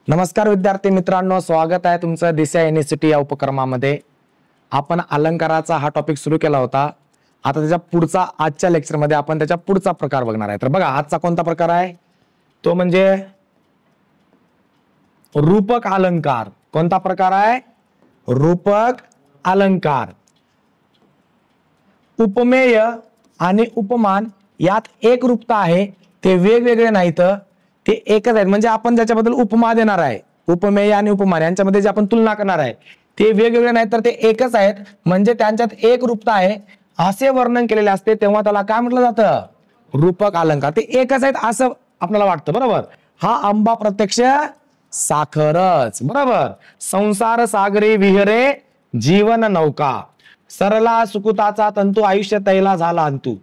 नमस्कार विद्यार्थी मित्रांनो, स्वागत आहे तुमचं दिशा युनिव्हर्सिटी या उपक्रमामध्ये। आपण अलंकाराचा हा टॉपिक सुरू केला होता। आता त्याच्या पुढचा आजच्या लेक्चरमध्ये आपण त्याच्या पुढचा प्रकार बघणार आहे। तर बघा आजचा कोणता प्रकार आहे तो म्हणजे रूपक अलंकार। कोणता प्रकार आहे? रूपक अलंकार। उपमेय आणि उपमान यात एक रूपता आहे, ते वेगवेगळे नाहीत, ते एकच आहेत। म्हणजे आपण ज्याच्याबद्दल उपमा देणार आहे, उपमेय आणि उपमान यांच्यामध्ये जे आपण तुलना करणार आहे ते वेगवेगळे नाहीत तर ते एकच आहेत। म्हणजे त्यांच्यात एक रूपता आहे असे वर्णन केलेले असते तेव्हा त्याला काय म्हटलं जातं? रूपक अलंकार। ते एकच आहेत असं आपल्याला वाटतं, बरोबर? हा आंबा प्रत्यक्ष साखरच, बरोबर? संसार सागरी विहरे जीवन नौका, सरला सुकुताचा तंतू आयुष्य तैला झाला अंतू।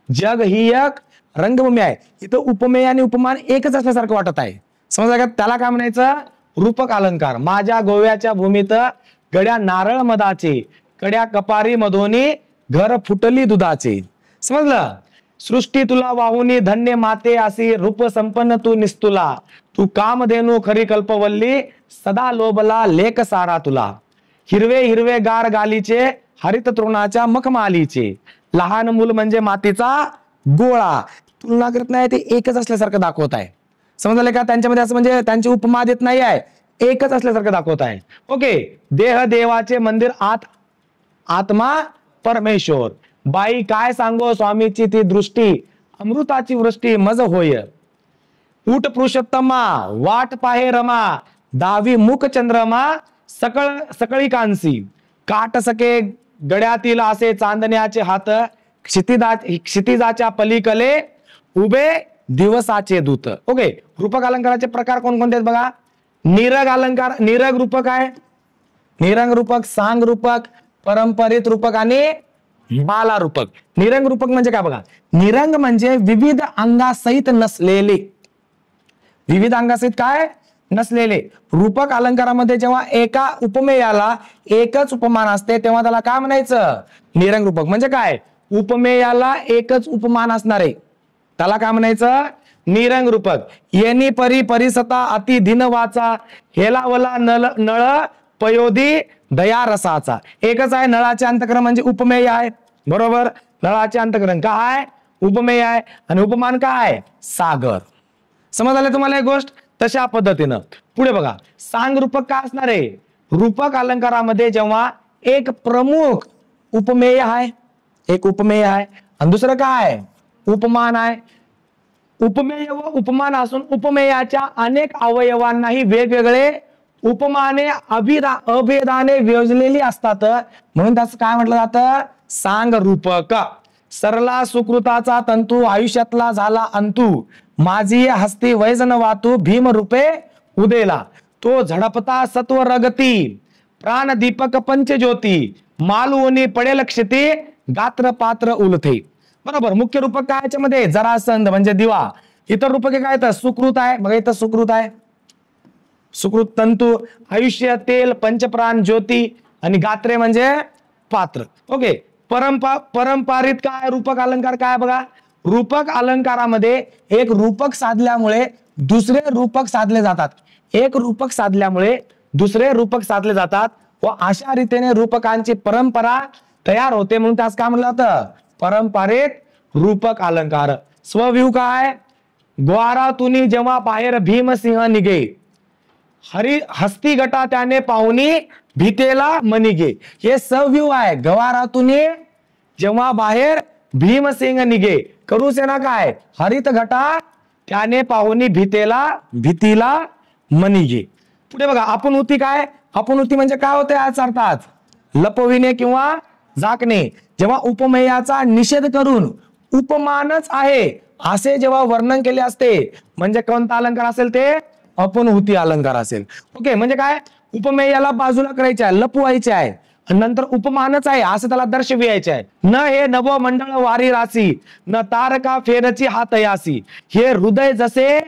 जग ही एक रंगभूमी आहे। इथं उपमेय आणि उपमान एकच असल्यासारखं वाटत आहे, समजलं का? त्याला काय म्हणायचं? रूपक अलंकार। माझ्या गोव्याच्या भूमीत गड्या नारळ मधाचे, कड्या कपारी मधोनी घर फुटली दुधाचे। समजलं? सृष्टी तुला वाहुनी धन्य माते असी, रूप संपन्न तू निस्तुला, तू कामधेनू खरी कल्पवल्ली, सदा लोभला लेक सारा तुला। हिरवे हिरवे गार गालीचे, हरित तृणाच्या मखमालीचे, लहान मूल म्हणजे मातीचा गोळा। तुलना करत नाही, ते एकच असल्यासारखं दाखवत आहे, समजलं का? त्यांच्यामध्ये असं म्हणजे त्यांची उपमा देत नाही आहे, एकच असल्यासारखं दाखवत आहे। ओके, देह देवाचे मंदिर आत आत्मा परमेश्वर, बाई काय सांगो स्वामीची ती दृष्टी, अमृताची वृष्टी मज होय। उठ पुरुषोत्तमा वाट पाहे रमा, दावी मुख चंद्रमा सकळी कांसी, काट सके गड्यातील असे चांदण्याचे हात, क्षितिजाच्या पलीकडे उभे दिवसाचे दूत। ओके, रूपक अलंकाराचे प्रकार कोणकोणते आहेत बघा? निरग अलंकार, निरग रूपक आहे, निरंग रूपक, सांग रूपक, परंपरित रूपक आणि बाला रूपक। निरंग रूपक म्हणजे काय बघा? निरंग म्हणजे विविध अंगासहित नसलेले, विविध अंगासहित काय नसलेले। रूपक अलंकारामध्ये जेव्हा एका उपमेयाला एकच उपमान असते तेव्हा त्याला काय म्हणायचं? निरंग रूपक। म्हणजे काय? उपमेयाला एकच उपमान असणारे त्याला काय म्हणायचं? निरंग रूपक। येनी परी परिसता अति दिन वाचा, हेलावला नळ पयोधी दया रसाचा। एकच आहे, नळाचे अंतकरण म्हणजे उपमेय आहे, बरोबर? नळाचे अंतकरण काय? उपमेय आहे, आणि उपमान काय? सागर। समजलं तुम्हाला एक गोष्ट? तशा पद्धतीनं पुढे बघा, सांग रूपक काय असणार आहे? रूपक अलंकारामध्ये जेव्हा एक प्रमुख उपमेय आहे, एक उपमेय आहे आणि दुसरं काय? उपमान आहे। उपमेय व उपमान असून उपमेयाच्या अनेक अवयवांनाही वेगवेगळे उपमाने अभेदाने योजलेली असतात, म्हणून त्याचं काय म्हटलं जातं? सांग रूपक। सरला सुकृताचा तंतू आयुष्यातला झाला अंतू, माझी हस्ती वैजन वातू भीम रूपे उदेला, तो झडपता सत्व रगती प्राण दीपक पंचज्योती, मालवणी पडेल क्षिती गात्र पात्र उलथे। बरोबर? मुख्य रूपक काय याच्यामध्ये? जरासंध म्हणजे दिवा। इतर रूपके काय तर सुकृत आहे, बघा इथं सुकृत आहे, सुकृत तंतू, आयुष्य तेल, पंचप्राण ज्योती, आणि गात्रे म्हणजे पात्र। ओके, परंपरित काय रूपक अलंकार काय बघा? रूपक अलंकारामध्ये एक रूपक साधल्यामुळे दुसरे रूपक साधले जातात, एक रूपक साधल्यामुळे दुसरे रूपक साधले जातात व अशा रीतीने रूपकांची परंपरा तयार होते, म्हणून त्यास काय म्हणलं जातं? परंपरित रूपक अलंकार। स्वव्यूह काय? द्वारातून जेव्हा बाहेर भीमसिंह निघे, हस्ती गटा त्याने पाहुनी भीतेला मनिगे। हे सव्यूह आहे। द्वारातून जेव्हा बाहेर भीमसिंह निघे, करू सेना काय? हरित घटा त्याने पाहुनी भीतीला मनिगे। पुढे बघा, अपनुती काय? अपनुती म्हणजे काय होते याचा अर्थात? लपविणे किंवा झाकणे। जेव्हा उपमेयाचा निषेध करून उपमानच आहे असे जेव्हा वर्णन केले असते म्हणजे कोणता अलंकार असेल? ते अपनुती अलंकार असेल। ओके, म्हणजे काय? उपमेयाला बाजूला करायचे आहे, लपवायचे आहे, नंतर उपमानच आहे असं त्याला दर्शवियायचे आहे। न हे नव मंडळ वारी रासी, न तारका फेरची हात यासी, हे हृदय जसे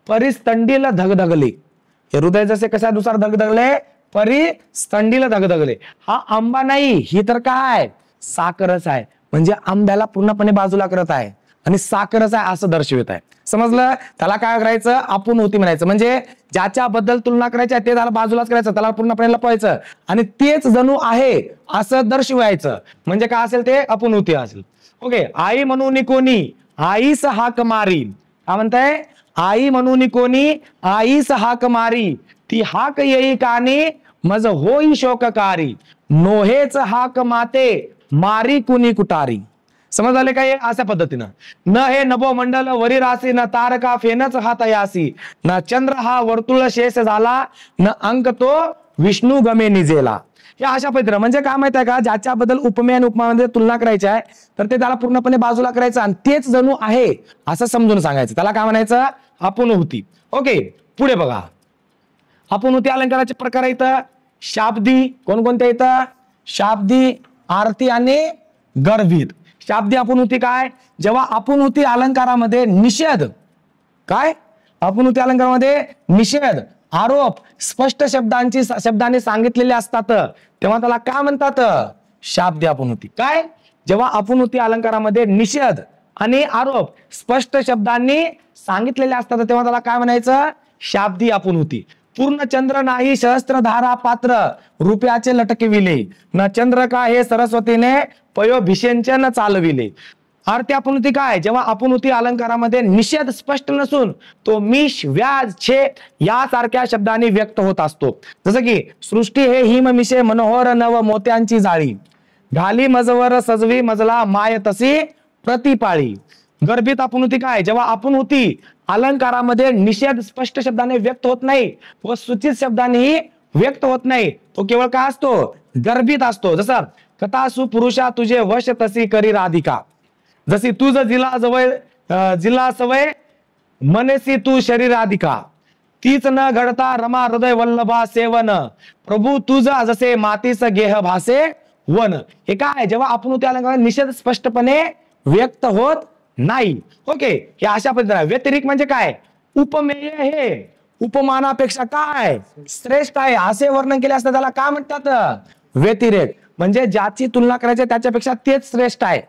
परिस्तंडील धगधगले। हे हृदय जसे कशानुसार धगधगले? परिस्तंडील धगधगले। हा आंबा नाही, ही तर काय? साखरच आहे, म्हणजे आंब्याला पूर्णपणे बाजूला करत आहे। आणि साखरच आहे असं दर्शवित आहे. समजलं? त्याला काय करायचं? आपण होती म्हणायचं. म्हणजे ज्याच्याबद्दल तुलना करायची ते त्याला बाजूलाच करायचं, त्याला पूर्णपणे लपवायचं आणि तेच जणू आहे असं दर्शवायचं. म्हणजे काय असेल ते? आपण होती असेल. ओके. आई म्हणून कोणी आईस हाक मारी. काय म्हणताय? आई म्हणून कोणी आईस हाक मारी, ती हाक येई कानी मज होई शोककारी, नोहेच हाक माते मारी कुणी कुटारी. समज आले काय? अशा पद्धतीनं न हे नभो मंडल वरी रासी, न तारका फेनच हात यासी, न चंद्र हा वर्तुळ शेष झाला, न अंक तो विष्णू गमे निजेला. या अशा पद्धतीनं म्हणजे काय माहित आहे का? ज्याच्याबद्दल उपमेय आणि उपमामध्ये तुलना करायची आहे तर ते त्याला पूर्णपणे बाजूला करायचं आणि तेच जणू आहे असं समजून सांगायचं. त्याला काय म्हणायचं? आपण होती. ओके. पुढे बघा. आपण होती अलंकाराचे प्रकार इथं शाब्दी कोणकोणते इथं? शाब्दी, आरती आणि गर्भित. शाब्दी आपण होती काय? जेव्हा आपण होती अलंकारामध्ये निषेध, काय? आपण होती अलंकारामध्ये निषेध, आरोप स्पष्ट शब्दांनी सांगितलेले असतात तेव्हा त्याला काय म्हणतात? शाब्दी आपण होती. काय? जेव्हा आपण होती अलंकारामध्ये निषेध आणि आरोप स्पष्ट शब्दांनी सांगितलेले असतात तेव्हा त्याला काय म्हणायचं? शाब्दी आपण होती. पूर्ण चंद्र नाही सहस्त्रधारा पात्र, रुपयाचे लटकविले, न चंद्र का हे सरस्वतीने पयो भिषेचन चालविले. आरती आपण होती काय? जेव्हा आपण होती अलंकारामध्ये निषेध स्पष्ट नसून तो मिश, व्याज, छे यासारख्या शब्दांनी व्यक्त होत असतो. जसं की सृष्टी हे हिम मिशे मनोहर नव मोत्यांची जाळी, घाली मजवर सजवी मजला माय तशी प्रतिपाळी. गर्भित आपण होती काय? जेव्हा आपण होती अलंकारामध्ये निषेध स्पष्ट शब्दाने व्यक्त होत नाही व सूचित शब्दानेही व्यक्त होत नाही, तो केवळ काय असतो? गर्भित असतो. जसं कथासु पुरुषा तुझे वश तशी करी राधिका, जशी तुझ जिला सवय मनसी तू शरीराधिका, तीच न घडता रमा हृदय वल्लभा सेवन, प्रभू तुझ जसे मातीस गेह भासे वन. हे काय? जेव्हा आपण होती अलंकार निषेध स्पष्टपणे व्यक्त होत नाही. ओके. हे अशा पद्धतीने. व्यतिरिक्त म्हणजे काय? उपमेय हे उपमानापेक्षा काय श्रेष्ठ आहे असे वर्णन केले असतं त्याला काय म्हणतात? व्यतिरेक. म्हणजे ज्याची तुलना करायची त्याच्यापेक्षा तेच श्रेष्ठ आहे.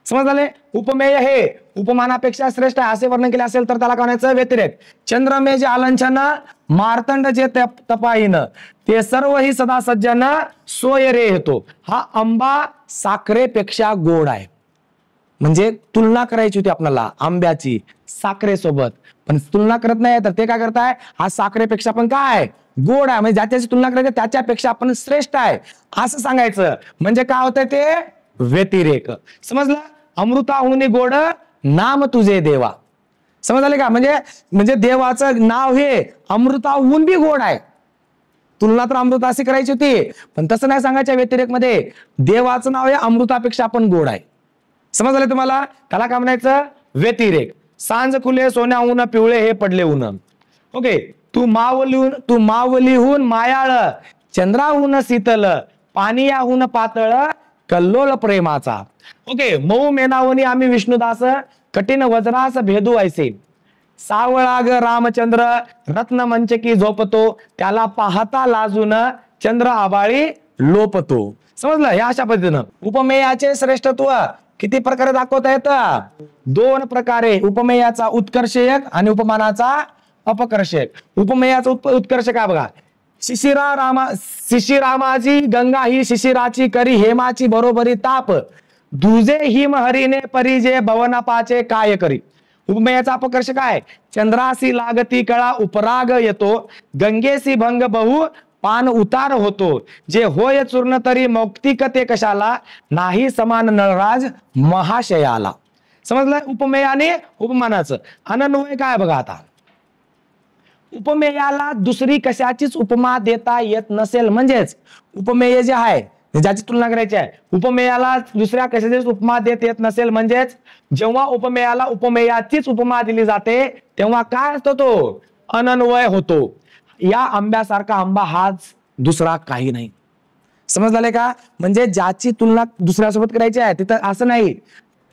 समजले? उपमेय हे उपमानापेक्षा श्रेष्ठ आहे असे वर्णन केले असेल तर त्याला काय म्हणायचं? व्यतिरेक. चंद्रमे जे आलंछन, मार्तंड जे तपाहीन, ते सर्व ही सदा सज्जन सोय रे येतो. हा आंबा साखरेपेक्षा गोड आहे. म्हणजे तुलना करायची होती आपल्याला आंब्याची साखरेसोबत, पण तुलना करत नाही तर ते काय करताय? हा साखरेपेक्षा पण काय गोड आहे. म्हणजे ज्याची तुलना करायची त्याच्यापेक्षा आपण श्रेष्ठ आहे असं सांगायचं. म्हणजे काय होतंय ते? व्यतिरेक. समजलं? अमृताहुनी गोड नाम तुझे देवा. समजले का? म्हणजे देवाचं नाव हे अमृताहून बी गोड आहे. तुलना तर अमृताशी करायची होती पण तसं नाही सांगायचं. व्यतिरेक मध्ये देवाचं नाव हे अमृतापेक्षा पण गोड आहे. समजलं तुम्हाला? त्याला काय म्हणायचं? व्यतिरेक. सांज खुले सोन्याहून पिवळे हे पडले ऊन. ओके. तू मावलीहून मायाळ, चंद्राहून शीतल, पानियाहून पातळ, कल्लोळ प्रेमाचा. ओके. मऊ मेनावनी आम्ही विष्णुदास, कठीण वज्रास भेदू ऐसे, सावळाग रामचंद्र रत्न मंचकी झोपतो, त्याला पाहता लाजून चंद्र आबाळी लोपतो. समजलं? या अशा पद्धतीनं उपमेयाचे श्रेष्ठत्व किती प्रकारे दाखवता येतं? 2 प्रकारे. उपमेयाचा उत्कर्षयक आणि उपमानाचा अपकर्षक. उपमेयाचा उत्कर्ष काय बघा? शिशिरामाची गंगा ही शिशिराची करी हेमाची बरोबरी ताप, दुजे हिम हरीने परी जे भवनापाचे काय करी. उपमेयाचा अपकर्ष काय? चंद्रासी लागती कळा उपराग येतो, गंगेसी भंग बहु पान उतार होतो, जे होय चूर्ण तरी मौक्तिक ते कशाला, नाही समान नळराज महाशयाला. समजलं? उपमेय आणि उपमानाचं. अनन्वय काय बघा आता? उपमेयाला दुसरी कशाचीच उपमा देता येत नसेल, म्हणजेच उपमेय जे आहे ज्याची तुलना करायची आहे, उपमेयाला दुसऱ्या कशाचीच उपमा देत येत नसेल, म्हणजेच जेव्हा उपमेयाला उपमेयाचीच उपमा दिली जाते तेव्हा काय असतो? तो अनन्वय होतो. या आंब्यासारखा आंबा हाच दुसरा काही नाही. समजले का? म्हणजे ज्याची तुलना दुसऱ्यासोबत करायची आहे तिथं असं नाही,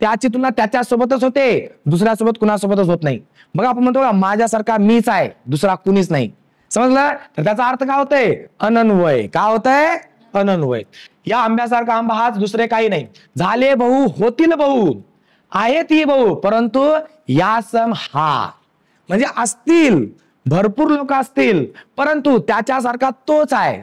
त्याची तुलना त्याच्यासोबतच होते, दुसऱ्यासोबत कुणासोबतच होत नाही. मग आपण म्हणतो का माझ्यासारखा मीच आहे, दुसरा कुणीच नाही. समजलं? तर त्याचा अर्थ काय होतंय? अनन्वय. काय होतंय? अनन्वय. या आंब्यासारखा आंबा हाच दुसरे काही नाही. झाले बहु होतील बहु, आहेत ही बहु, परंतु यासम हा, म्हणजे असतील भरपूर लोक असतील, परंतु त्याच्यासारखा तोच आहे,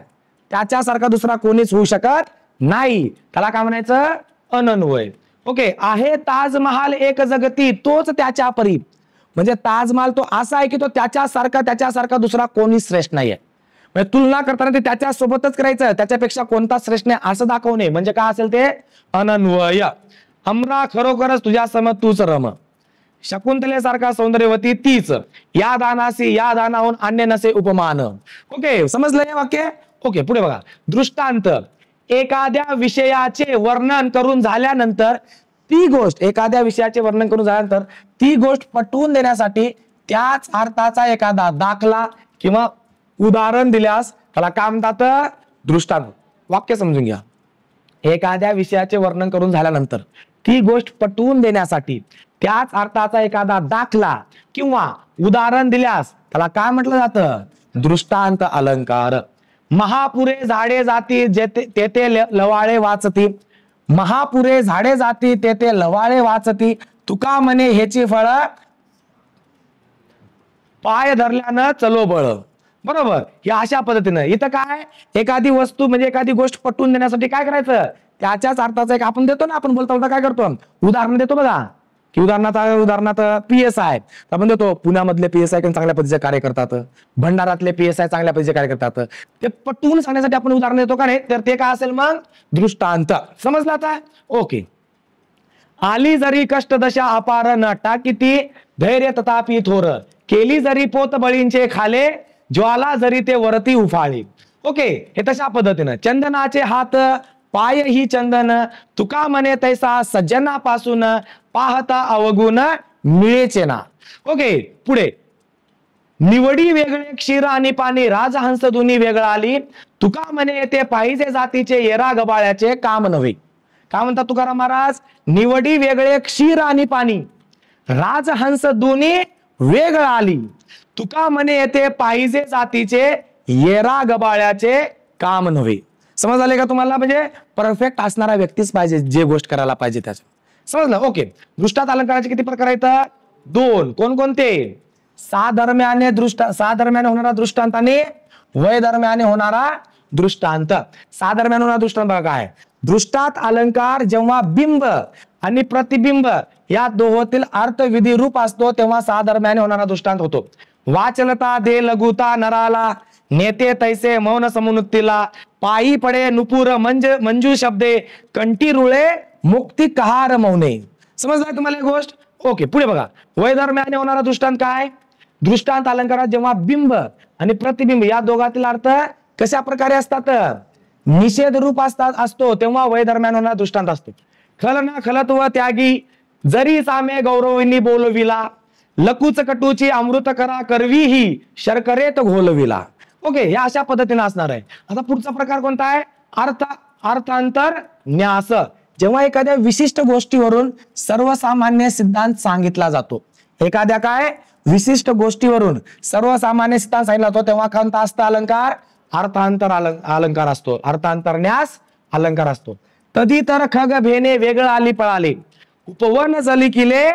त्याच्यासारखा दुसरा कोणीच होऊ शकत नाही, त्याला काय म्हणायचं? अनन्वय. ओके. आहे ताजमहाल एक जगती, तोच त्याच्या परी, म्हणजे ताजमहाल तो असा आहे की तो त्याच्यासारखा दुसरा कोणीच श्रेष्ठ नाहीये. म्हणजे तुलना करताना ते त्याच्या सोबतच करायचं, त्याच्यापेक्षा कोणता श्रेष्ठ नाही असं दाखवणे म्हणजे काय असेल ते? अनन्वय. अमरा खरोखरच तुझ्या सम तूच रम, शकुंतलेसारखा सौंदर्यवती तीच, या दानासी या दानाहून अन्य नसे उपमान. ओके, समजलं हे वाक्य? ओके, पुढे बघा. दृष्टांत. एखाद्या विषयाचे वर्णन करून झाल्यानंतर ती गोष्ट, एखाद्या विषयाचे वर्णन करून झाल्यानंतर ती गोष्ट पटवून देण्यासाठी त्याच अर्थाचा एखादा दाखला किंवा उदाहरण दिल्यास त्याला काय म्हणतात? दृष्टांत. वाक्य समजून घ्या. एखाद्या विषयाचे वर्णन करून झाल्यानंतर ती गोष्ट पटवून देण्यासाठी त्याच अर्थाचा एखादा दाखला किंवा उदाहरण दिल्यास त्याला काय म्हटलं जातं? दृष्टांत अलंकार. महापुरे झाडे जाती तेथे लवाळे वाचती, महापुरे झाडे जाती तेथे लवाळे वाचती, तुका म्हणे ह्याची फळ पाय धरल्यानं चलो बळ. बरोबर. या अशा पद्धतीनं इथं काय, एखादी वस्तू म्हणजे एखादी गोष्ट पटवून देण्यासाठी काय करायचं? त्याच्याच अर्थाचा एक आपण देतो ना, आपण बोलता बोलता काय करतो? उदाहरण देतो बघा, की उदाहरणार्थ PSI आपण देतो, पुण्यामधले PSI चांगल्या पद्धतीचे कार्य करतात, भंडारातले PSI चांगल्या पद्धतीचे कार्य करतात, ते पटवून सांगण्यासाठी आपण उदाहरण देतो का नाही? तर ते काय असेल मग? दृष्टांत. समजलं आता? ओके. आली जरी कष्ट दशा अपार नटा किती धैर्य तथापि थोर, केली जरी पोत बळींचे खाले ज्वाला जरी ते वरती उफाळे. ओके, हे तशा पद्धतीनं. चंदनाचे हात पाय ही चंदन, तुका म्हणे तैसा सज्जनापासून पाहता अवगुण मिळेचे ना. ओके, पुढे. निवडी वेगळे क्षीर आणि पाणी, राजहंस दोन्ही वेगळा आली, तुका म्हणे येते पाहिजे जातीचे येरा गबाळ्याचे काम नव्हे. काय म्हणतात तुकाराम महाराज? निवडी वेगळे क्षीर आणि पाणी, राजहंस दोन्ही वेगळा आली, तुका म्हणे येते पाहिजे जातीचे येरा गबाळ्याचे काम नव्हे. समज आले का तुम्हाला? म्हणजे परफेक्ट असणारा व्यक्तीच पाहिजे जे गोष्ट करायला पाहिजे त्याचं. समजलं? ओके. दृष्टांत अलंकाराचे किती प्रकार आहेत? 2. कोणकोणते? साधर्म्याने होणारा दृष्टांत आणि वैधर्म्याने होणारा दृष्टांत. साधर्म्याने होणारा दृष्टांत बघा काय? दृष्टांत अलंकार जेव्हा बिंब आणि प्रतिबिंब या दोहोतील अर्थविधी रूप असतो तेव्हा साधर्म्याने होणारा दृष्टांत होतो. वाचलता दे लघुता नराला, नेते तैसे मौन समुन्नतीला, पायी पडे नुपुर मंजू शब्दे, कंठी रुळे मुक्ती कहार मौने. समजलाय तुम्हाला एक गोष्ट? ओके, पुढे बघा. वैधर्म्याने होणारा दृष्टांत काय? दृष्टांत अलंकारात जेव्हा बिंब आणि प्रतिबिंब या दोघातील अर्थ कशा प्रकारे असतात? निषेध रूप असतो तेव्हा वैधर्म्याने होणारा दृष्टांत असतो. खल ना खलत्व त्यागी जरी सामे गौरविनी बोलविला, लकूच कटूची अमृत करा करवी ही शर्करेत घोलविला. ओके, या अशा पद्धतीने असणार आहे. आता पुढचा प्रकार कोणता आहे? अर्थांतर न्यास. जेव्हा एखाद्या विशिष्ट गोष्टीवरून सर्वसामान्य सिद्धांत सांगितला जातो, एखाद्या काय विशिष्ट गोष्टीवरून सर्वसामान्य सिद्धांत सांगितला जातो तेव्हा कोणता असतं अलंकार? अर्थांतर अलंकार असतो, अर्थांतरन्यास अलंकार असतो. तधी तर खग भेने वेगळ आली पळाले, उपवन जली किले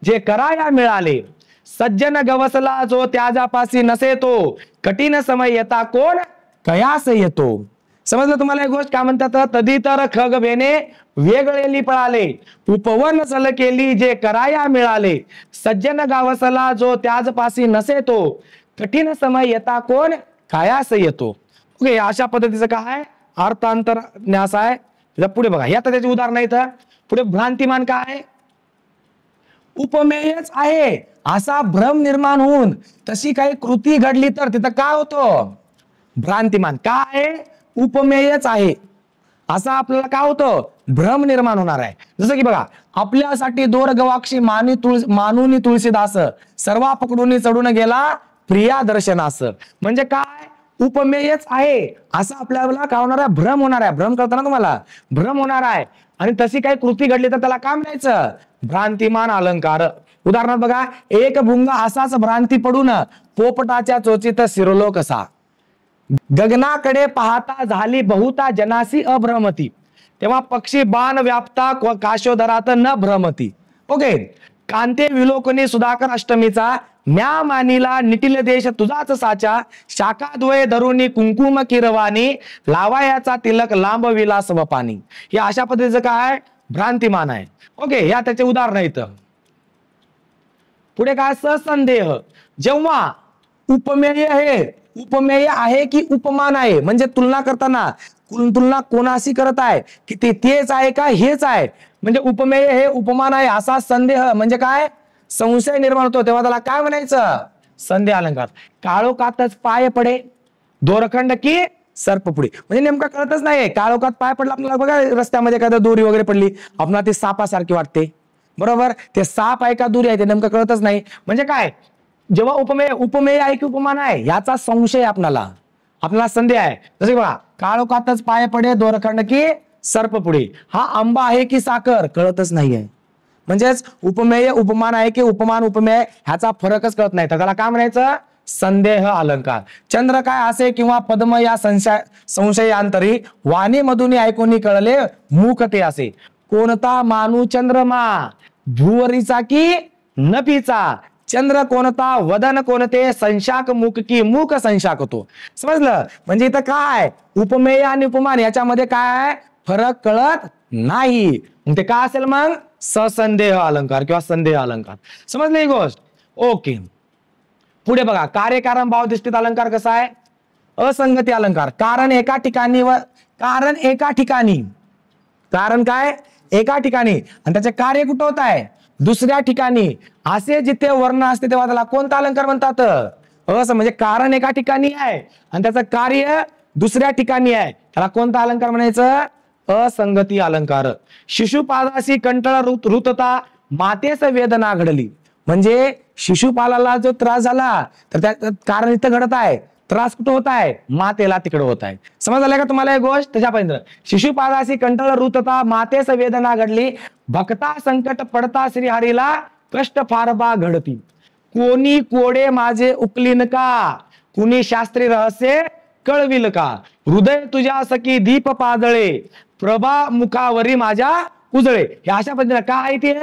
जे कराया मिळाले, सज्जन गवसला जो त्याजापासी नसे तो, कठीण समय येता कोण कयास येतो. समजलं तुम्हाला एक गोष्ट? काय म्हणतात? तधी तर खग भेने वेगळेली पळाले, उपवन जल केली जे कराया मिळाले, सज्जन गावसला जो त्याजपासी नसे तो, कठीण समय येता कोण कायास येतो. ओके, अशा पद्धतीचं काय अर्थांतर न्यास आहे. पुढे बघा, या त्याचे उदाहरण आहेत. पुढे भ्रांतिमान काय? उपमेयच आहे असा भ्रम निर्माण होऊन तशी काही कृती घडली तर तिथं काय होतं? भ्रांतिमान. काय आहे? उपमेयच आहे असा आपल्याला काय होतं? भ्रम निर्माण होणार आहे. जसं की बघा, आपल्यासाठी दोर गवाक्षी मानुनी तुळशीदास, सर्वा पकडून चढून गेला प्रिया दर्शनास. म्हणजे काय? उपमेयच आहे असं आपल्याला काय होणार आहे? भ्रम होणार आहे. भ्रम करताना तुम्हाला भ्रम होणार आहे आणि तशी काही कृती घडली तर त्याला काय म्हणायचं? भ्रांतिमान अलंकार. उदाहरणार्थ बघा, एक भुंग असाच भ्रांती पडून पोपटाच्या चोचीत शिरलो कसा, गगनाकडे पाहता झाली बहुता जनासी अभ्रमती, तेव्हा पक्षी बाण व्यापता काशोदरात न भ्रमती. ओके. कांते विलोकने सुधाकर अष्टमीचा, म्या मानिला निटिल देश तुझाच साचा, शाखाद्वय धरुणी कुंकुम किरवाणी, लावायाचा तिलक लांब विलास व पाणी. हे अशा पद्धतीचं काय भ्रांतिमान आहे. ओके, या त्याचे उदाहरण आहेत. पुढे काय ससंदेह, जेव्हा उपमेय आहे, उपमेय आहे की उपमान आहे, म्हणजे तुलना करताना तुलना कोणाशी करत आहे की ते तेच आहे का हेच आहे, म्हणजे उपमेय हे उपमान आहे असा संदेह म्हणजे काय संशय निर्माण होतो, तेव्हा त्याला काय म्हणायचं संदेह अलंकार. काळोखातच पाय पडे दोरखंड की सर्प पुढे, म्हणजे नेमका कळतच नाही. काळोखात पाय पडला आपल्याला, बघा रस्त्यामध्ये एखाद्या दोरी वगैरे पडली आपल्याला ते सापासारखी वाटते, बरोबर, ते साप आहे का दोरी आहे ते नेमकं कळतच नाही. म्हणजे काय जेव्हा उपमेय आहे की उपमान आहे याचा संशय आपल्याला संदेह आहे. जसे बघा काळोखातच पाय पडे दोरखंड की सर्प पुढे, हा आंबा आहे की साखर कळतच नाहीये. म्हणजेच उपमेय उपमान आहे की उपमान उपमेय ह्याचा फरकच कळत नाही, तर त्याला काय म्हणायचं संदेह अलंकार. चंद्र काय असे किंवा पद्म या संशयांतरी, वाणी मधून ऐकून कळले मूक ते असे. कोणता मानू चंद्रमा, भुवरीचा की नभीचा, चंद्र कोणता वदन कोणते, संशाक मुख की मूक संशाकतो. समजलं, म्हणजे इथं काय उपमेय आणि उपमान याच्यामध्ये काय फरक कळत नाही, ते काय असेल मग ससंदेह अलंकार किंवा संदेह अलंकार. समजलं ही गोष्ट. ओके, पुढे बघा कार्यकारण भावधिष्ठित अलंकार कसा आहे. असंगती अलंकार, कारण एका ठिकाणी व कारण काय एका ठिकाणी आणि त्याचे कार्य कुठं होत आहे दुसऱ्या ठिकाणी, असे जिथे वर्ण असते तेव्हा त्याला कोणता अलंकार म्हणतात असं, म्हणजे कारण एका ठिकाणी आहे आणि त्याचं कार्य दुसऱ्या ठिकाणी आहे, त्याला कोणता अलंकार म्हणायचं असंगती अलंकार. शिशुपालाशी कंटाळा रुतता, मातेस वेदना घडली, म्हणजे शिशुपालाला जो त्रास झाला तर त्या कारण इथं घडत आहे, त्रास कुठं होत आहे मातेला तिकडे होत आहे. समज आलं का तुम्हाला एक गोष्ट त्याच्यापर्यंत. शिशुपालाशी कंटाळ रुतता, मातेस वेदना घडली, भक्ता संकट पडता श्रीहरीला, कष्ट फार बा घडती. कोणी कोडे माझे उकलीन का, कुणी शास्त्री रहस्य कळविल का, हृदय तुझ्या सखी दीप पाजळे, प्रभा मुखावरी माझ्या उजळे. हे अशा पद्धतीने काय आहे ते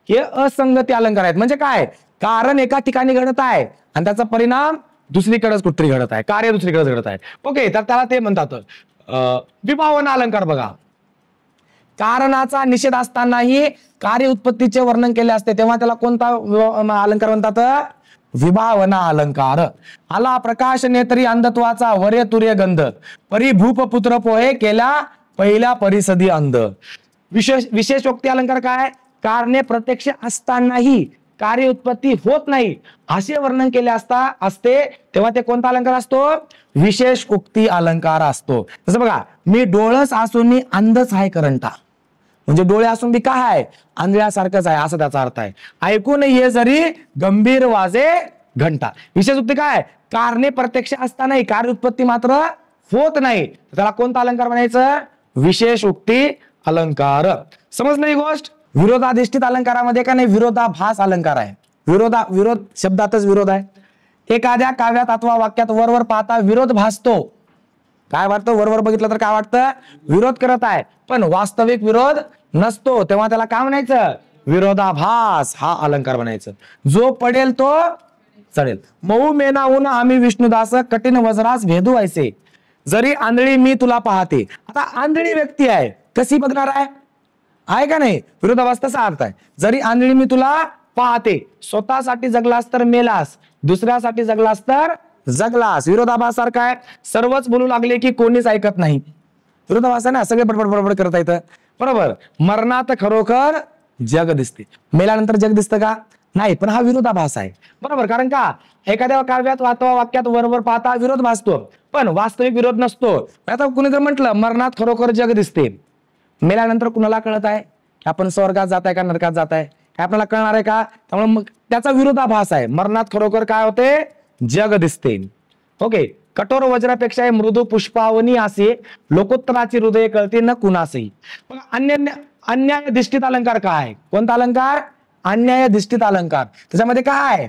हे असंगती अलंकार आहेत. म्हणजे काय कारण एका ठिकाणी घडत आहे आणि त्याचा परिणाम दुसरीकडेच कुठतरी घडत आहे, कार्य दुसरीकडेच घडत आहे. ओके, तर त्याला ते म्हणतात विभावना अलंकार. बघा कारणाचा निषेध असतानाही कार्य उत्पत्तीचे वर्णन केले असते तेव्हा त्याला कोणता अलंकार म्हणतात विभावना अलंकार. आला प्रकाश नेत्री अंधत्वाचा वर्य तुर्य गंध, परी भूप पुत्र पोहे केला पहिल्या परिसदी अंध. विशेषोक्ती अलंकार काय कारणे प्रत्यक्ष असतानाही कार्य उत्पत्ती होत नाही असे वर्णन केले असते तेव्हा ते कोणता अलंकार असतो विशेष उक्ती अलंकार असतो. जसं बघा मी डोळस असून मी अंधच आहे करंटा, म्हणजे डोळे असून बी काय आहे आंधळ्यासारखंच आहे असं त्याचा अर्थ आहे. ऐकून ये जरी गंभीर वाजे घंटा. विशेष उक्ती काय कारणे प्रत्यक्ष असतानाही कार्य उत्पत्ती मात्र होत नाही, त्याला कोणता अलंकार म्हणायचं विशेष उक्ती अलंकार. समजलं ही गोष्ट. विरोधाधिष्ठित अलंकारामध्ये का नाही विरोधाभास अलंकार आहे. विरोध शब्दातच विरोध आहे. एखाद्या काव्यात अथवा वाक्यात वरवर पाहता विरोध भासतो. काय वाटतं वरवर बघितलं तर काय वाटतं विरोध करत आहे, पण वास्तविक विरोध नसतो तेव्हा त्याला काय म्हणायचं विरोधाभास हा अलंकार म्हणायचं. जो पडेल तो चढेल. मऊ मेनाहून आम्ही विष्णुदास, कठीण वज्रास भेदू व्हायचे, जरी आंधळी मी तुला पाहते. आता आंधळी व्यक्ती आहे कशी बघणार आहे का नाही विरोधाभास तसा अर्थ आहे. जरी आंधळी मी तुला पाहते, स्वतःसाठी जगलास तर मेलास, दुसऱ्यासाठी जगलास तर जगलास. विरोधाभास सारखा आहे. सर्वच बोलू लागले की कोणीच ऐकत नाही. विरोधाभास आहे ना, सगळे बडबड बडबड करता येतं बरोबर. मरणात खरोखर जग दिसते, मेल्यानंतर जग दिसतं का नाही, पण हा विरोधाभास आहे बरोबर. कारण का एखाद्या काव्यात अथवा वाक्यात वरवर पाहता विरोध भासतो पण वास्तविक विरोध नसतो. आता कुणी जर म्हटलं मरणात खरोखर जग दिसते, मेल्यानंतर कुणाला कळत आहे की आपण स्वर्गात जात आहे का नरकात जात आहे काय आपल्याला कळणार आहे का. त्यामुळे मग त्याचा विरोधाभास आहे. मरणात खरोखर काय होते जग दिसते. ओके. कठोर वज्रापेक्षा मृदू पुष्पावनी असे, लोकोत्तराची हृदय कळते न कुणासही. अन्यायधिष्ठित अलंकार काय कोणता अलंकार अन्यायधिष्ठित अलंकार. त्याच्यामध्ये काय आहे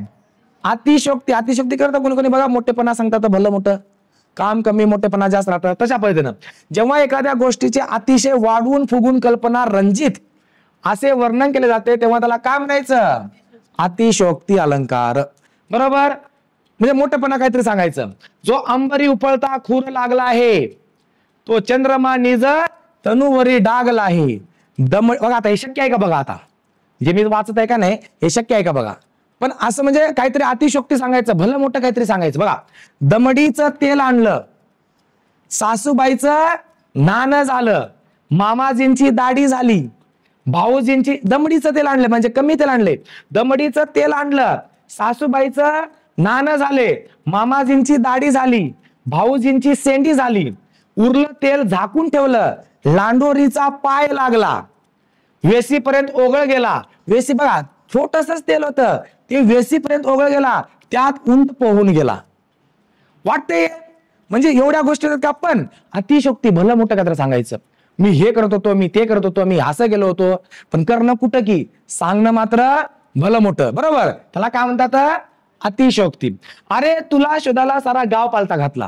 अतिशोक्ती. अतिशोक्ती करतं कोणी कोणी बघा, मोठेपणा सांगतात भलं मोठं, काम कमी मोठेपणा जास्त राहतं. तशा पद्धतीनं जेव्हा एखाद्या गोष्टीचे अतिशय वाढवून फुगून कल्पना रंजित असे वर्णन केले जाते तेव्हा त्याला काय म्हणायचं? अतिशयोक्ती अलंकार. बरोबर. म्हणजे मोठेपणा काहीतरी सांगायचं. जो अंबरी उपळता खूर लागला आहे, तो चंद्रमा निज तनुवरी डागला आहे. बघा आता हे शक्य आहे का? बघा आता जे मी वाचत आहे का नाही, हे शक्य आहे का? बघा. पण असं म्हणजे काहीतरी अतिशयोक्ती सांगायचं, भलं मोठं काहीतरी सांगायचं. बघा, दमडीचं तेल आणलं, सासूबाईचं नाणं झालं, मामाजींची दाढी झाली, भाऊजींची. दमडीचं तेल आणलं म्हणजे कमी तेल आणले. दमडीचं तेल आणलं, सासूबाईचं नाणं झाले, मामाजींची दाढी झाली, भाऊजींची सेंडी झाली, उरलं तेल झाकून ठेवलं, लांडोरीचा पाय लागला, वेसीपर्यंत ओघळ गेला. वेसी बघा छोटसच तेल होतं, ते वेसीपर्यंत ओघळ गेला, त्यात उंट पोहून गेला. वाटते म्हणजे एवढ्या गोष्टी का? पण अतिशयोक्ती भलं मोठं काहीतरी सांगायचं. मी हे करत होतो, मी ते करत होतो, मी असं गेलो होतो, पण करणं कुठं की सांगणं मात्र भलं मोठं. बरोबर. त्याला काय म्हणतात? अतिशयोक्ती. अरे तुला शोधाला सारा गाव पालता घातला,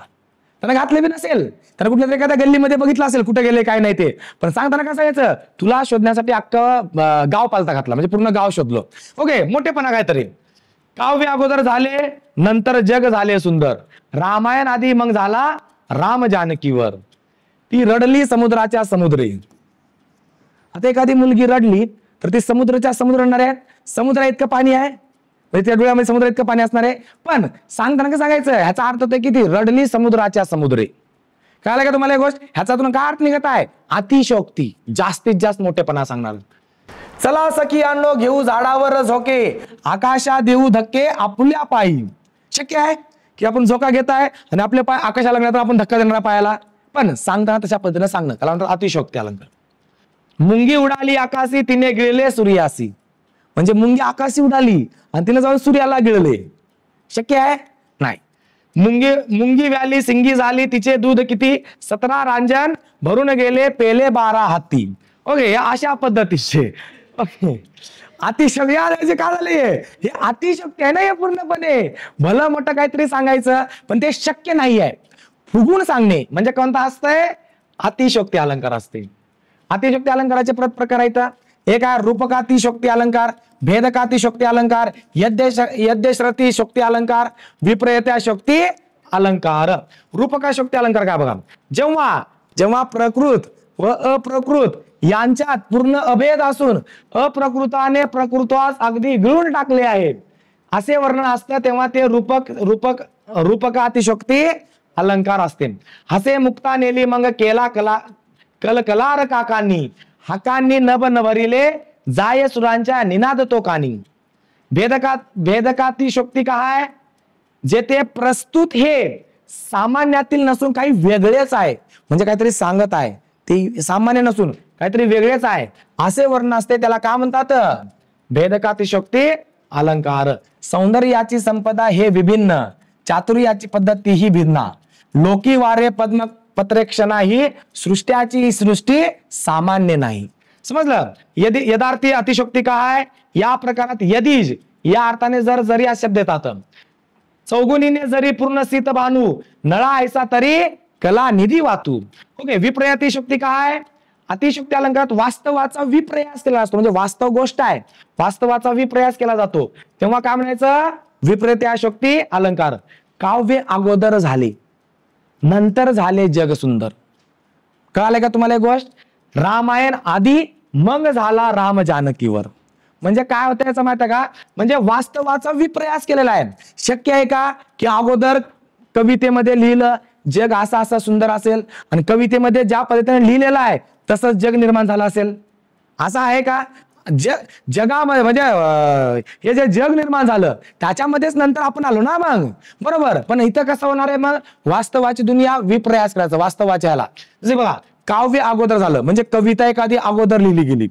त्यानं घातले बी नसेल, त्यानं कुठल्या तरी एखाद्या गल्लीमध्ये बघितलं असेल कुठे गेले काय नाही ते, पण सांगताना काय सांगायचं? तुला शोधण्यासाठी अख्खं गाव पालता घातला, म्हणजे पूर्ण गाव शोधलो. ओके. मोठेपणा काहीतरी. काव्य अगोदर झाले, नंतर जग झाले सुंदर. रामायण आधी मग झाला राम जानकीवर. ती रडली समुद्राच्या समुद्री. आता एखादी मुलगी रडली तर ती समुद्राच्या समुद्र रडणार आहे. समुद्र इतकं पाणी आहे, त्या डोळ्यामध्ये समुद्र इतकं पाणी असणार आहे. पण सांगताना काय सांगायचं? ह्याचा अर्थ होतो की ती रडली समुद्राच्या समुद्री. कळलं का तुम्हाला एक गोष्ट? ह्याच्यातून काय अर्थ निघत आहे? अतिशयोक्ती, जास्तीत जास्त मोठेपणा सांगणार. चला सखी आणलो घेऊ झाडावर झोके, आकाशा देऊ धक्के आपल्या पायी. शक्य आहे की आपण झोका घेत आहे आणि आपले पाय आकाशाला मिळतात, आपण धक्का देणार पायाला. पण सांगताना तशा पद्धतीने सांगणं त्याला म्हणतात अतिशयोक्ती अलंकार. मुंगी उडाली आकाशी, तिने गिळले सूर्यासी. म्हणजे मुंगी आकाशी उडाली आणि तिने जाऊन सूर्याला गिळले. शक्य आहे? नाही. मुंगी व्याली सिंगी झाली, तिचे दूध किती, 17 रांजण भरून गेले, पेले 12 हत्ती. ओके. या अशा पद्धतीचे अतिशयोक्ती काय झाले? हे अतिशयोक्ती आहे ना हे पूर्णपणे. भलं मोठं काहीतरी सांगायचं पण ते शक्य नाही आहे. फुगून सांगणे म्हणजे कोणता असतंय? अतिशयोक्ती अलंकार असते. अतिशयोक्ती अलंकाराचे प्रकार आहेत. एक आहे रूपकातिशयोक्ती अलंकार, भेदकातिशयोक्ती अलंकार, यद्यश्रतिशयोक्ती अलंकार, विप्रयत्याशयोक्ती अलंकार. रूपकाशयोक्ती अलंकार काय? बघा, जेव्हा प्रकृत व अप्रकृत यांच्यात पूर्ण अभेद असून अप्रकृताने प्रकृतास अगदी गिळून टाकले आहे असे वर्णन असतं, तेव्हा ते रूपकातिशयोक्ती अलंकार असते. हसे मुक्ता नेली मग केला कलकलार काकांनी, हकांनी नभ नभरिले जाय सुरांच्या निनाद तो कानी. भेदकातिशयोक्ती काय? जेथे प्रस्तुत हे सामान्यातील नसून काही वेगळेच आहे, म्हणजे काहीतरी सांगत आहे ते सामान्य नसून काहीतरी वेगळेच आहे असे वर्णन असते, त्याला काय म्हणतात? भेदकातिशयोक्ती अलंकार. सौंदर्याची संपदा हे विभिन्न, चातुर्याची पद्धती ही भिन्न, लोकी वारे पद्म पत्रेक्षणा ही सृष्ट्याची सृष्टी सामान्य नाही. समजलं? यदार्थी अतिशयोक्ती काय? या प्रकारात यदीज या अर्थाने जरी हा शब्द येतात. चौगुणीने जरी पूर्ण सीत भानू, नळा ऐसा तरी कला निधी वातू. ओके. विप्रयतिशयोक्ती काय? अतिशयोक्ती अलंकारात वास्तवाचा विप्रयास केला असतो, म्हणजे वास्तव गोष्ट आहे, वास्तवाचा विप्रयास केला जातो, तेव्हा काय म्हणायचं? विप्रयतिशयोक्ती अलंकार. काव्य अगोदर झाले, नंतर झाले जग सुंदर. कळाले का तुम्हाला एक गोष्ट? रामायण आधी मग झाला राम जानकीवर. म्हणजे काय होतं याचं माहिती आहे का? म्हणजे वास्तवाचा विप्रयास केलेला आहे. शक्य आहे का की अगोदर कवितेमध्ये लिहिलं जग असा असा सुंदर असेल आणि कवितेमध्ये ज्या पद्धतीने लिहिलेलं आहे तसंच जग निर्माण झालं असेल? असं आहे का? जगामध्ये म्हणजे हे जे जग निर्माण झालं त्याच्यामध्येच नंतर आपण आलो ना मग. बरोबर. पण इथं कसं होणार आहे मग? वास्तवाची दुनिया विप्रयास करायचं वास्तवाच्या ह्याला. जसे बघा, काव्य अगोदर झालं म्हणजे कविता एखादी अगोदर लिहिली गेली,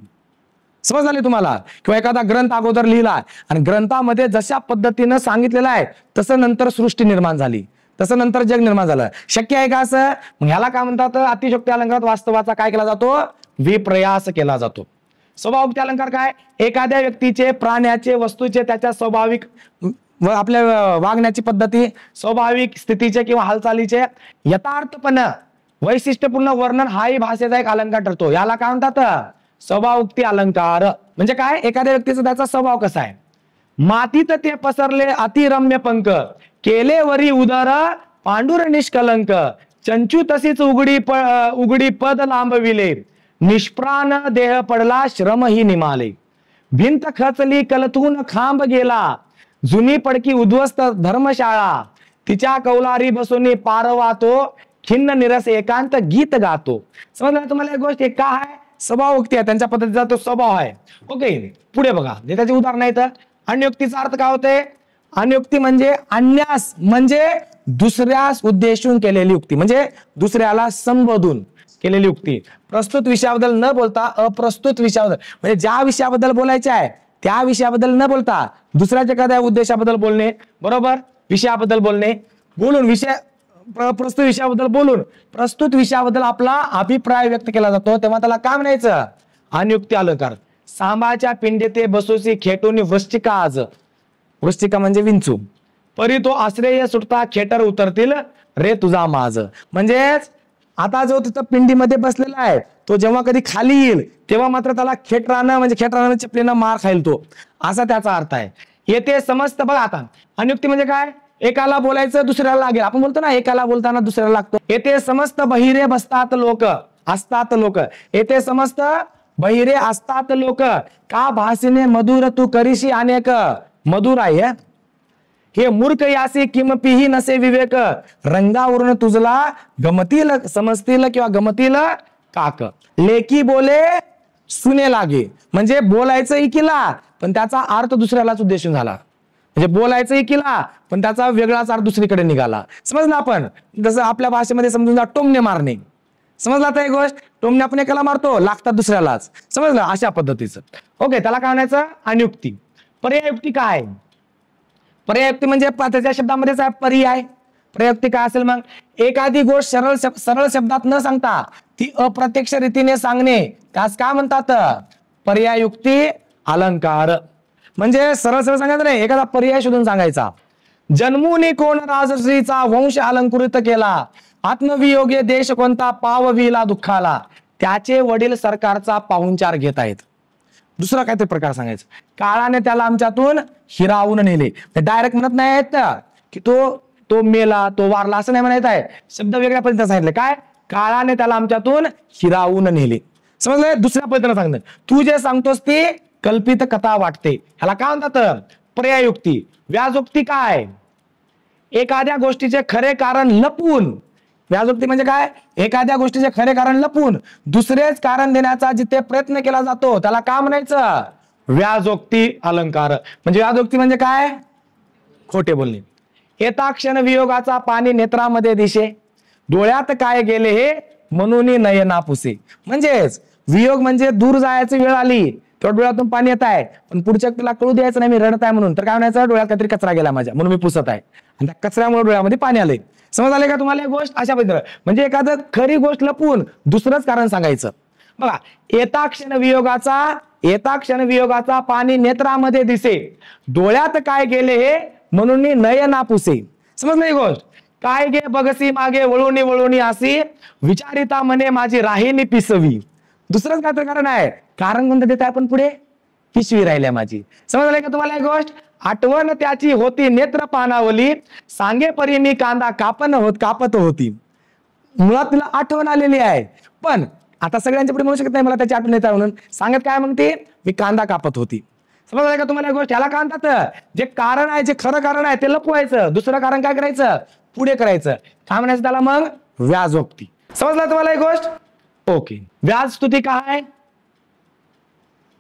समज झाली तुम्हाला? किंवा एखादा ग्रंथ अगोदर लिहिला आणि ग्रंथामध्ये जशा पद्धतीनं सांगितलेलं आहे तसं नंतर सृष्टी निर्माण झाली, तसं नंतर जग निर्माण झालं. शक्य आहे का असं? मग ह्याला काय म्हणतात? अतिशयोक्ती अलंकारात वास्तवाचा काय केला जातो? विप्रयास केला जातो. स्वभावोक्ती अलंकार काय? एखाद्या व्यक्तीचे, प्राण्याचे, वस्तूचे, त्याच्या स्वाभाविक आपल्या वागण्याची पद्धती, स्वाभाविक स्थितीचे किंवा हालचालीचे यथार्थपणे वैशिष्ट्यपूर्ण वर्णन हाही भाषेचा एक अलंकार ठरतो. याला काय म्हणतात? स्वभावोक्ती अलंकार म्हणजे काय, एखाद्या व्यक्तीचा त्याचा स्वभाव कसा आहे. मातीत ते पसरले अतिरम्य पंख, केले वरी उदर पांडुर निष्कलंक, चंचू तशीच उघडी पद लांबविले, निष्प्राण देह पडला श्रम ही निमाले, भिंत खचली कलतून खांब गेला, जुनी पडकी उद्ध्वस्त धर्मशाळा, तिच्या कौलारी बसून पारवातो, खिन्न निरस एकांत गीत गातो. समजलं तुम्हाला एक गोष्ट, काय आहे, स्वभावोक्ती आहे, त्यांच्या पद्धतीचा तो स्वभाव आहे. ओके, पुढे बघा, त्याचे उदाहरण आहे. तर अन्योक्तीचा अर्थ काय होते, अन्योक्ती म्हणजे अन्यास म्हणजे दुसऱ्यास उद्देशून केलेली युक्ती, म्हणजे दुसऱ्याला संबोधून केलेली युक्ती. प्रस्तुत विषयाबद्दल न बोलता अप्रस्तुत विषयाबद्दल, म्हणजे ज्या विषयाबद्दल बोलायचे आहे त्या विषयाबद्दल न बोलता दुसऱ्याच्या एखाद्या उद्देशाबद्दल बोलणे, बरोबर, विषयाबद्दल बोलणे, बोलून विषय प्रस्तुत विषयाबद्दल बोलून प्रस्तुत विषयाबद्दल आपला अभिप्राय व्यक्त केला जातो, तेव्हा त्याला काय म्हणायचं, अन्योक्ती अलंकार. सांबाच्या पिंडे बसोसी खेटून वृश्चिका आज, वृश्चिका म्हणजे विंचू, परी तो आश्रय सुटता खेटर उतरतील रे तुझा माझ. म्हणजेच आता जो तिथं पिंडीमध्ये बसलेला आहे तो जेव्हा कधी खाली येईल तेव्हा मात्र त्याला खेटरानं म्हणजे चिपलीनं मार खाईल तो, असा त्याचा अर्थ आहे. येथे समस्त बघा, आता अन्योक्ती म्हणजे काय, एकाला बोलायचं दुसऱ्याला लागेल, आपण बोलतो ना एकाला बोलताना दुसऱ्याला लागतो. येथे समस्त बहिरे बसतात लोक असतात लोक, येथे समस्त बहिरे असतात लोक, का भाषेने मधुर तू करीशी अनेक, मधुर आहे हे मूर्ख यासी किमपीही नसे विवेक, रंगावरून तुझला गमतील समजतील किंवा गमतील काक, लेकी बोले सुने लागे, म्हणजे बोलायचं इकिला पण त्याचा अर्थ दुसऱ्यालाच उद्देशून झाला, म्हणजे बोलायचं इकिला पण त्याचा वेगळाच अर्थ दुसरीकडे निघाला. समजलं आपण, जसं आपल्या भाषेमध्ये समजून जा टोमणे मारणे, समजला आता एक गोष्ट, टोमणे आपण एकाला मारतो लागतात दुसऱ्यालाच, समजलं, अशा पद्धतीचं. ओके, त्याला काय म्हणायचं, अन्युक्ती. पर्यायुक्ती काय, पर्यायुक्ती म्हणजे त्याच्या शब्दामध्येच आहे पर्याय. पर्यायुक्ती काय असेल मग, एखादी गोष्ट सरळ शब्दात न सांगता ती अप्रत्यक्ष रीतीने सांगणे, त्यास काय म्हणतात, पर्यायुक्ती अलंकार. म्हणजे सरळ सांगायचं नाही, एखादा पर्याय शोधून सांगायचा. जन्मुनी कोण राजश्रीचा वंश अलंकृत केला, आत्मवियोगे देश कोणता पावविला दुःखाला, त्याचे वडील सरकारचा पाहुणचार घेत आहेत. दुसरा काहीतरी प्रकार सांगायचं, काळाने त्याला आमच्यातून हिरावून नेले, डायरेक्ट म्हणत नाहीत की तो मेला तो वारला असं नाही म्हणायचं आहे, शब्द वेगळ्या पद्धतीने सांगितले, काय, काळाने त्याला आमच्यातून हिरावून नेले. समजलं, दुसऱ्या पद्धतीने सांगणं, तू जे सांगतोस ती कल्पित कथा वाटते, ह्याला काय म्हणतात, पर्यायुक्ती. व्याजोक्ती काय, एखाद्या गोष्टीचे खरे कारण लपवून, व्याजोक्ती म्हणजे काय, एखाद्या गोष्टीचे खरे कारण लपवून दुसरेच कारण देण्याचा जिथे प्रयत्न केला जातो त्याला काय म्हणायचं, व्याजोक्ती अलंकार. म्हणजे व्याजोक्ती म्हणजे काय, खोटे बोलणे. येता क्षण वियोगाचा पाणी नेत्रामध्ये दिशे, डोळ्यात काय गेले हे म्हणून नयना पुसे. म्हणजेच वियोग म्हणजे दूर जायची वेळ आली तेव्हा डोळ्यातून पाणी येत आहे, पण पुढच्या व्यक्तीला कळू द्यायचं नाही मी रडत आहे म्हणून, तर काय म्हणायचं, डोळ्यात काहीतरी कचरा गेला माझ्या म्हणून मी पुसत आहे, आणि त्या कचऱ्यामुळे डोळ्यामध्ये पाणी आले. समज आले का तुम्हाला एक गोष्ट, अशा पद्धतीने म्हणजे एखादं खरी गोष्ट लपवून दुसरंच कारण सांगायचं. बघा, येता क्षण वियोगाचा पाणी नेत्रामध्ये दिसे, डोळ्यात काय गेले हे म्हणून नयना पुसे. समजलं ही गोष्ट, काय गे बगसी मागे वळूनी वळूनी असी, विचारिता मने माझी राहिनी पिसवी. दुसरंच काय तर कारण आहे, कारण कोणतं देत आहे पण पुढे, पिशवी राहिल्या माझी. समजलं का तुम्हाला एक गोष्ट, आठवण त्याची होती नेत्र पानावली, सांगे परी मी कांदा कापत होती. मुळात तिला आठवण आलेली आहे, पण आता सगळ्यांच्या पुढे म्हणू शकत नाही मला त्याची आठवण येत म्हणून, सांगत काय मग ते, मी कांदा कापत होती. समजलं का तुम्हाला एक गोष्ट, याला काय म्हणतात, जे कारण आहे जे खरं कारण आहे ते लपवायचं, दुसरं कारण काय करायचं, पुढे करायचं, काय म्हणायचं त्याला मग, व्याजोक्ती. समजलं तुम्हाला एक गोष्ट. ओके, व्याज स्तुती काय,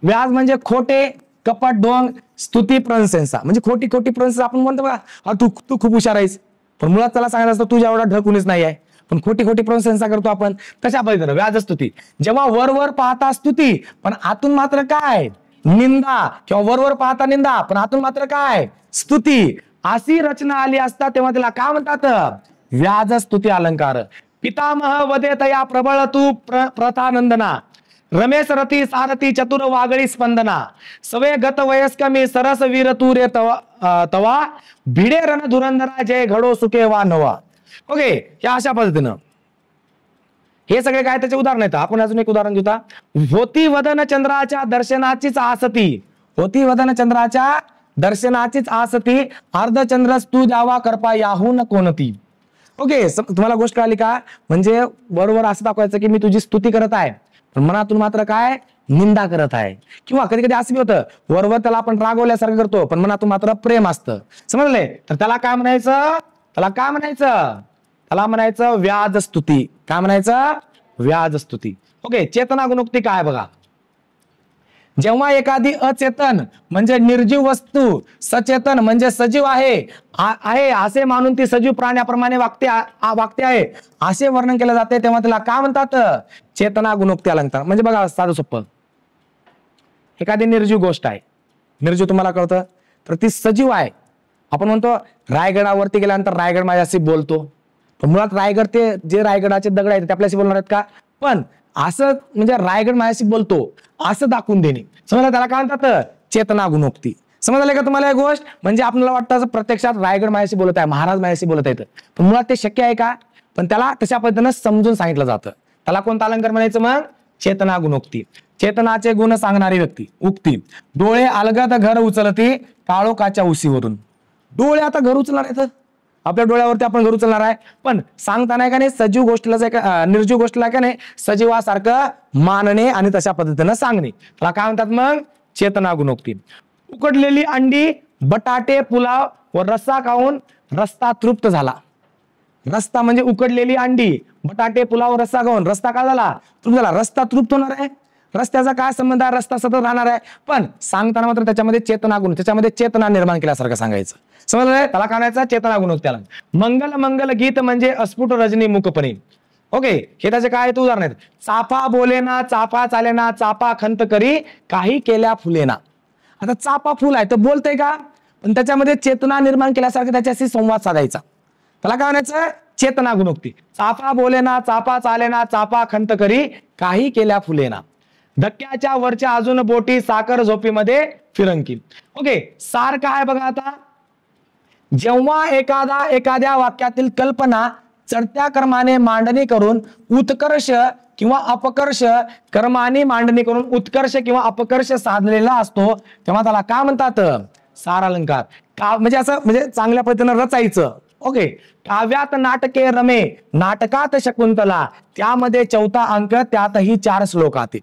व्याज म्हणजे खोटे कपट ढोंग, स्तुती प्रशंसा, म्हणजे खोटी प्रशंसा. आपण म्हणतो बघा, तू खूप हुशार आहेस, पण मुळात त्याला सांगायचं असतं तुझ्या एवढा ढकुनीच नाही आहे, पण खोटी प्रशंसा करतो आपण, तशा पद्धतीने व्याज स्तुती. जेव्हा वर पाहता स्तुती पण आतून मात्र काय, निंदा, किंवा वर पाहता निंदा पण आतून मात्र काय, स्तुती, अशी रचना आली असता तेव्हा त्याला काय म्हणतात, व्याज स्तुती अलंकार. पितामह वदे तया प्रबळ तू प्रथानंदना, रमेश रथी सारथी चतुर वागळी स्पंदना, सवे गत वयस्क मी सरस वीर तू रे तवा, भिडे रण धुरंधरा जय घडो सुखे वा नवा. ओके, या अशा पद्धतीनं हे सगळे काय त्याचे उदाहरण आहेत. आपण अजून एक उदाहरण घेऊया. होती वदन चंद्राच्या दर्शनाचीच आसती, होती वदन चंद्राच्या दर्शनाचीच आसती, अर्धचंद्रस तू द्यावा करपा याहून कोणती. ओके, तुम्हाला गोष्ट कळाली का? म्हणजे बरोबर असं दाखवायचं की मी तुझी स्तुती करत आहे, पण मनातून मात्र काय निंदा करत आहे. किंवा कधी कधी असं होतं, वरवर त्याला आपण रागवल्यासारखं करतो, पण मनातून मात्र प्रेम असतं. समजले? तर त्याला काय म्हणायचं? त्याला काय म्हणायचं? त्याला म्हणायचं व्याज स्तुती. काय म्हणायचं? व्याज स्तुती. ओके, चेतना गुणोक्ती काय बघा. जेव्हा एखादी अचेतन म्हणजे निर्जीव वस्तू सचेतन म्हणजे सजीव आहे असे मानून ती सजीव प्राण्याप्रमाणे वागते आहे असे वर्णन केलं जाते, तेव्हा त्याला काय म्हणतात? चेतना गुणोक्ती अलंकार. म्हणजे बघा साधं सोपं, एखादी निर्जीव गोष्ट आहे, निर्जीव तुम्हाला कळतं, तर ती सजीव आहे. आपण म्हणतो रायगडावरती गेल्यानंतर रायगड माझ्याशी बोलतो, पण मुळात रायगड ते जे रायगडाचे दगड आहेत ते आपल्याशी बोलणार आहेत का? पण असं म्हणजे रायगड माझ्याशी बोलतो असं दाखवून देणे, समजा त्याला काय म्हणतात? चेतना गुणोक्ती. समजले का तुम्हाला एक गोष्ट? म्हणजे आपल्याला वाटतं प्रत्यक्षात रायगड माझ्याशी बोलत आहे, महाराज माझ्याशी बोलत आहेत, पण मुळात ते शक्य आहे का? पण त्याला तशा पद्धतीनं समजून सांगितलं जातं. त्याला कोणता अलंकार म्हणायचं मग? चेतना गुणोक्ती. चेतनाचे गुण सांगणारी व्यक्ती उक्ती. डोळे अलगद घर उचलती काळोखाच्या उशीवरून. डोळे आता घर उचलणार आहेत, आपल्या डोळ्यावरती आपण घर उचलणार आहे, पण सांगताना का नाही सजीव गोष्टीला निर्जीव गोष्टीला का नाही सजीवासारखं मानणे आणि तशा पद्धतीनं सांगणे, त्याला काय म्हणतात मग? चेतना गुणोक्ती. उकडलेली अंडी बटाटे पुलाव व रस्सा खाऊन रस्ता तृप्त झाला. रस्ता म्हणजे उकडलेली अंडी बटाटे पुलाव रस्सा खाऊन रस्ता काय झाला? तृप्त झाला. रस्ता तृप्त होणार आहे, रस्त्याचा काय संबंध आहे? रस्ता सतत राहणार आहे, पण सांगताना मात्र त्याच्यामध्ये चेतना गुण, त्याच्यामध्ये चेतना निर्माण केल्यासारखं सांगायचं. समजलं? त्याला काय म्हणायचं? चेतना गुणोक्त्याला. मंगल मंगल गीत म्हणजे अस्फुट रजनी मुकपणे. ओके, हे त्याचे काय उदाहरण आहेत. चाफा बोलेना चाफा चालेना चाफा खंत करी काही केल्या फुलेना. आता चाफा फुल आहे तर बोलतंय का? पण त्याच्यामध्ये चेतना निर्माण केल्यासारखं त्याच्याशी संवाद साधायचा, त्याला काय म्हणायचं? चेतना गुणोक्ती. चाफा बोलेना चाफा चालेना चाफा खंत करी काही केल्या फुलेना. धक्क्याच्या वरच्या अजून बोटी साखर झोपीमध्ये फिरंकी. ओके, सार काय बघा आता. जेव्हा एखाद्या वाक्यातील कल्पना चढत्या क्रमाने मांडणी करून उत्कर्ष किंवा अपकर्ष क्रमाने मांडणी करून उत्कर्ष किंवा अपकर्ष साधलेला असतो, तेव्हा त्याला काय म्हणतात? सार अलंकार. का म्हणजे असं म्हणजे चांगल्या पद्धतीनं रचायचं. ओके, काव्यात नाटके रमे नाटकात शकुंतला त्यामध्ये 4था अंक त्यातही 4 श्लोकात.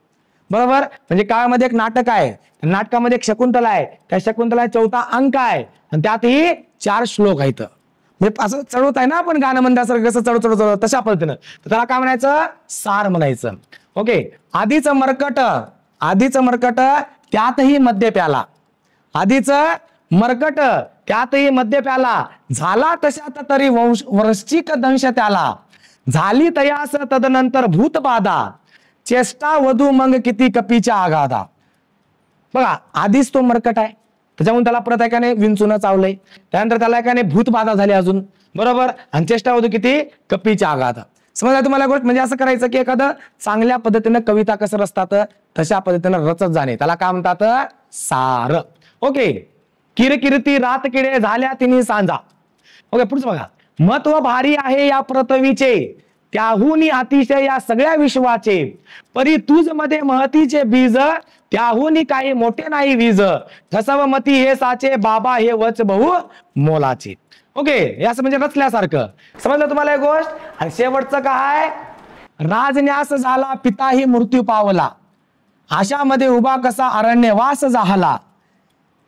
बरोबर, म्हणजे काव्यामध्ये एक नाटक आहे, नाटकामध्ये एक शकुंतला आहे, त्या शकुंतला 4था अंक आहे आणि त्यातही 4 श्लोक आहेत. म्हणजे असं चढवत आहे ना आपण गाणं म्हणण्यासारखं कसं चढ तशा पद्धतीनं, तर त्याला काय म्हणायचं? सार म्हणायचं. ओके, आधीचं मरकट त्यातही मध्य प्याला. आधीचं मरकट त्यातही मध्य प्याला झाला तशात तरी वंशिक दंश त्याला. झाली तयास तदनंतर भूतबाधा चेष्टा वधू मग किती कपीच्या आघादा. बघा, आधीच तो मरकट आहे, त्याच्यामुळे त्याला परत एकाने विंचून चावलंय, त्यानंतर त्याला एकाने भूतबाधा झाली अजून. बरोबर, आणि चेष्टा वधू किती कपीच्या आघात. समजा तुम्हाला गोष्ट म्हणजे असं करायचं की एखादं चांगल्या पद्धतीनं कविता कसं रचतात तशा पद्धतीनं रचत जाणे, त्याला काय म्हणतात? सार. ओके, किरकिरती रात किडे झाल्या तिन्ही सांजा. ओके, पुढचं बघा. महत्व भारी आहे या पृथ्वीचे त्याहून अतिशय या सगळ्या विश्वाचे, परी तुझ मध्ये महतीचे बीज त्याहून काही मोठे नाही वीज, ठसवमती हे साचे बाबा हे वच बहु मोलाचे. ओके, हे असं म्हणजे रचल्यासारखं. समजलं तुम्हाला एक गोष्ट? आणि शेवटचं काय? राजन्यास झाला पिताही मृत्यू पावला, आशामध्ये उभा कसा अरण्यवास झाला,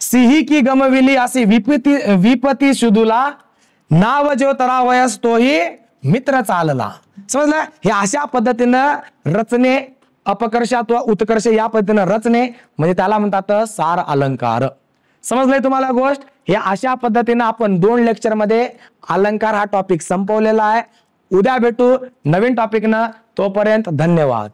सिंही की गमविली अशी विपती शुदुला, नाव जो तरावयस तोही मित्र चालला. समजलं? हे अशा पद्धतीनं रचने अपकर्ष अथवा उत्कर्ष या पद्धतीनं रचने म्हणजे त्याला म्हणतात सार अलंकार. समजलंय तुम्हाला गोष्ट? हे अशा पद्धतीनं आपण 2 लेक्चर मध्ये अलंकार हा टॉपिक संपवलेला आहे. उद्या भेटू नवीन टॉपिकनं, तोपर्यंत धन्यवाद.